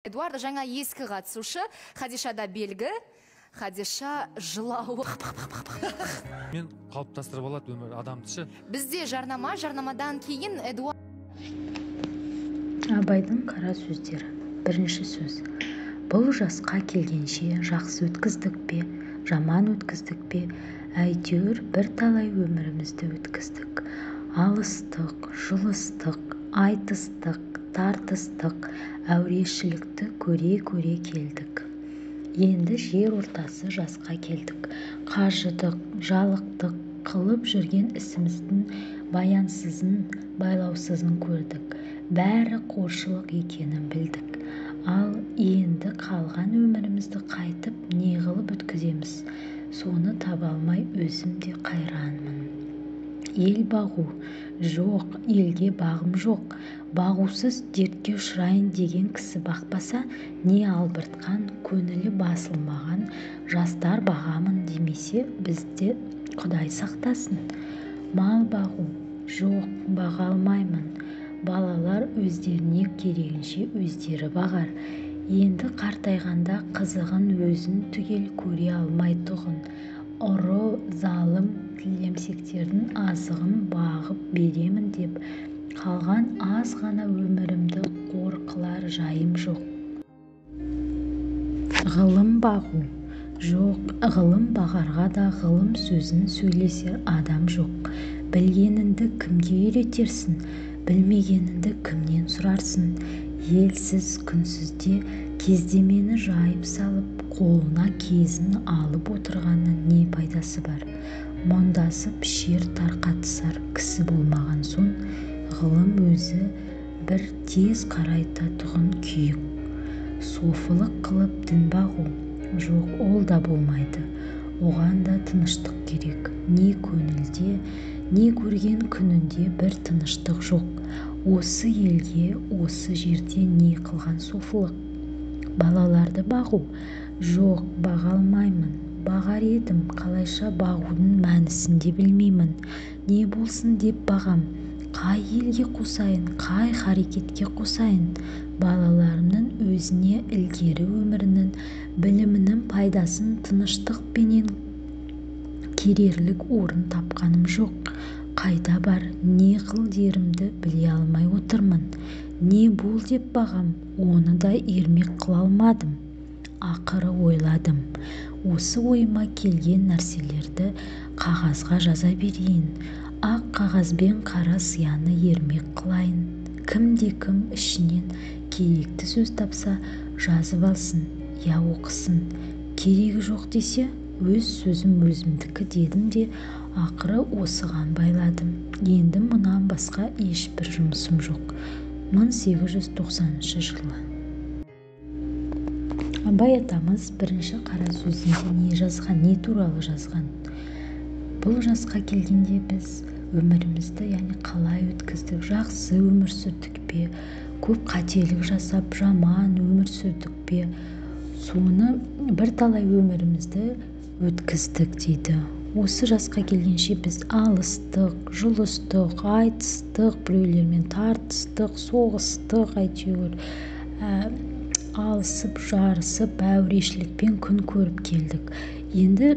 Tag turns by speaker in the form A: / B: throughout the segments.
A: Эдуард жаңа ескі қатысушы, Хадишада белгі, Хадиша жылауы.
B: Мен қалыптастырып алады өмір адамды.
A: Бізде жарнамадан кейін Эдуард.
C: Абайдың қара сөздері. Бірінші сөз. Бұл жасқа келгенше жақсы өткіздік пе, жаман өткіздік пе, әйтеуір бір талай өмірімізді өткіздік. Алыстық, жылыстық, айтыстық, тартыстық, әурешілікті көре келдік. Енді жер ортасы жасқа келдік. Қажыдық, жалықтық, қылып жүрген ісіміздің баянсызын, байлаусызын көрдік. Бәрі қоршылық екенін білдік. Ал енді қалған өмірімізді қайтып не қылып өткіземіз? Соны таба алмай өзім де қайранмын. Ел бағу жоқ, елге бағым жоқ. Бағусыз дертке ұшырайын деген кісі бақпаса, не албыртқан, көңілі басылмаған жастар бағамын демесе, бізде Құдай сақтасын. Мал бағу жоқ, баға алмаймын. Балалар өздеріне керегінше өздері бағар. Енді қартайғанда қызығын өзін түгел көре алмай тұғын. Ұры, залым, тілемсектердің азығын бағып беремін деп, қалған аз ғана өмірімді қор қылар жайым жоқ. Ғылым бағу жоқ, ғылым бағарға да ғылым сөзін сөйлесер адам жоқ. Білгеніңді кімге үйретерсің, білмегеніңді кімнен сұрарсың? Елсіз күнсізде кездемені жайып салып, қолына кезін алып отырғанның не пайдасы бар? Мұндасып шер тарқатысар кісі болмаған соң, ғылым өзі бір тез қарайтатұғын күйік. Софылық қылып дін бағу жоқ, ол да болмайды. Оған да тыныштық керек. Не көңілде, не көрген күнінде бір тыныштық жоқ. Осы елге, осы жерде не қылған софылық? Балаларды бағу жоқ, баға алмаймын. Бағар едім, қалайша бағудың мәнісін де білмеймін. Не болсын деп бағам? Қай елге қосайын, қай харекетке қосайын? Балаларымның өзіне ілгері өмірінің, білімінің пайдасын тыныштықпенен керерлік орын тапқаным жоқ. Қайда бар, не қыл дерімді біле алмай отырмын. Не бол деп бағам, оны да ермек қыла алмадым. Ақыры ойладым. Осы ойыма келген нәрселерді қағазға жаза берейін. Ақ қағазбен қара сияны ермек қылайын. Кім ішінен керекті сөз тапса, жазып алсын, я оқысын. Керегі жоқ десе, өз сөзім өзімдікі дедім де, ақыры осыған байладым. Енді мұнан басқа ешбір жұмысым жоқ. 1890 жылы. Абай атамыз бірінші қара сөзінде не жазған, не туралы жазған? Бұл жасқа келгенде біз өмірімізді, яғни қалай өткіздік, жақсы өмір сүрдік пе, көп қателік жасап, жаман өмір сүрдік пе, соны бір талай өмірімізді өткіздік дейді. Осы жасқа келгенше біз алыстық, жұлыстық, айтыстық, біреулермен тартыстық, соғыстық, әйтеуір алысып, жарысып, әурешілікпен күн көріп келдік. Енді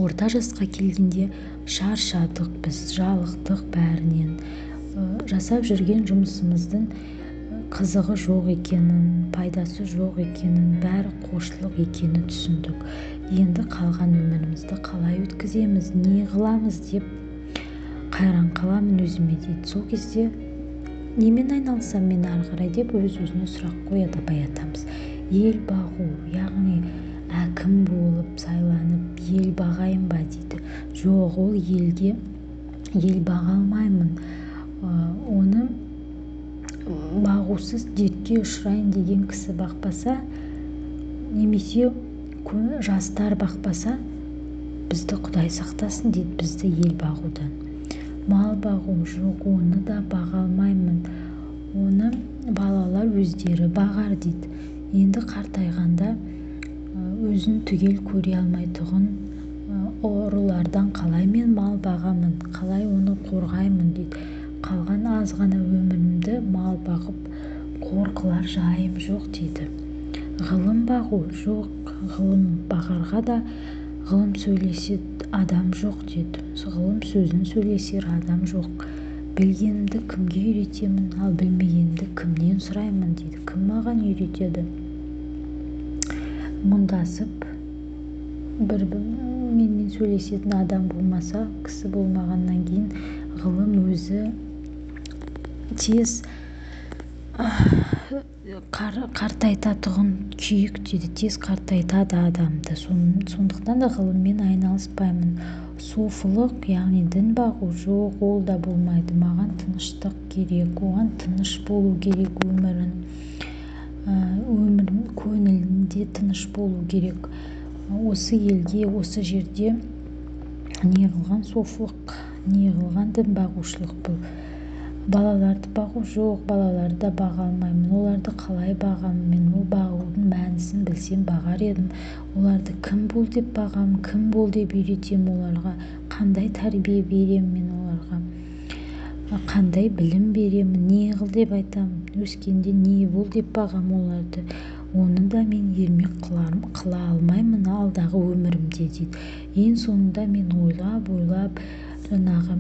C: орта жасқа келгенде шаршадық, біз жалықтық бәрінен. Жасап жүрген жұмысымыздың қызығы жоқ екенін, пайдасы жоқ екенін, бәрі қошлық екенін түсіндік. Енді қалған өмірімізді қалай өткіземіз, не қыламыз деп қайран қаламын өзіме дейді. Сол кезде немен айналсам мен ары қарай деп өз-өзіне сұрақ қояды Абай атамыз. Ел бағу, яғни әкім болып сайланып ел бағайын ба дейді. Жоқ, ол елге ел баға алмаймын. Оны бағусыз дертке ұшырайын деген кісі бақпаса, немесе жастар бақпаса, бізді Құдай сақтасын дейді, бізді ел бағудан. Мал бағу жоқ, оны да баға алмаймын. Оны балалар өздері бағар дейді. Енді қартайғанда өзін түгел көре алмайтұғын ұрылардан қалай мен мал бағамын, қалай оны қорғаймын дейді. Қалған аз ғана өмірімді мал бағып қор қылар жайым жоқ дейді. Ғылым бағу жоқ, ғылым бағарға да ғылым сөйлесет адам жоқ деді. Ғылым сөзін сөйлесер адам жоқ. Білгенімді кімге үйретемін, ал білмегенімді кімнен сұраймын дейді. Кім маған үйретеді? Мұндасып менімен сөйлесетін адам болмаса, кісі болмағаннан кейін ғылым өзі тез қартайтатұғын күйік дейді, тез қартайтады адамды. Сондықтан да ғылыммен айналыспаймын. Софылық, яғни дін бағу жоқ, ол да болмайды. Маған тыныштық керек, оған тыныш болу керек өмірін. Көңілінде тыныш болу керек. Осы елге, осы жерде неғылған софылық, неғылған дін бағушылық бұл. Балаларды бағу жоқ, балаларды да баға алмаймын. Оларды қалай бағамын? Мен ол бағудың мәнісін білсем бағар едім. Оларды кім бол деп бағам, кім бол деп үйретем оларға, қандай тәрбие берем мен оларға, қандай білім беремін, не қыл деп айтамын, өскенде не бол деп бағам оларды. Оны да мен ермек қыла алмаймын алдағы өмірімде дейді. Ең соңында мен ойлап жаңағы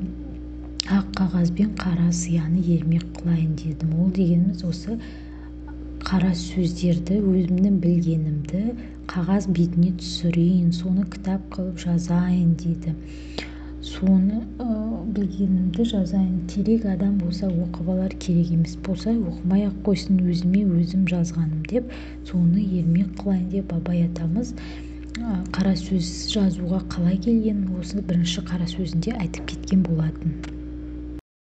C: ақ қағазбен қара сияны ермек қылайын дедім. Ол дегеніміз осы қара сөздерді, өзімнің білгенімді қағаз бетіне түсірейін, соны кітап қылып жазайын дейді. Соны білгенімді жазайын. Керек адам болса оқып алар, керек емес болса оқымай-ақ қойсын, өзіме өзім жазғаным деп, соны ермек қылайын деп абай атамыз қара сөз жазуға қалай келгенін осы бірінші қара сөзінде айтып кеткен болатын.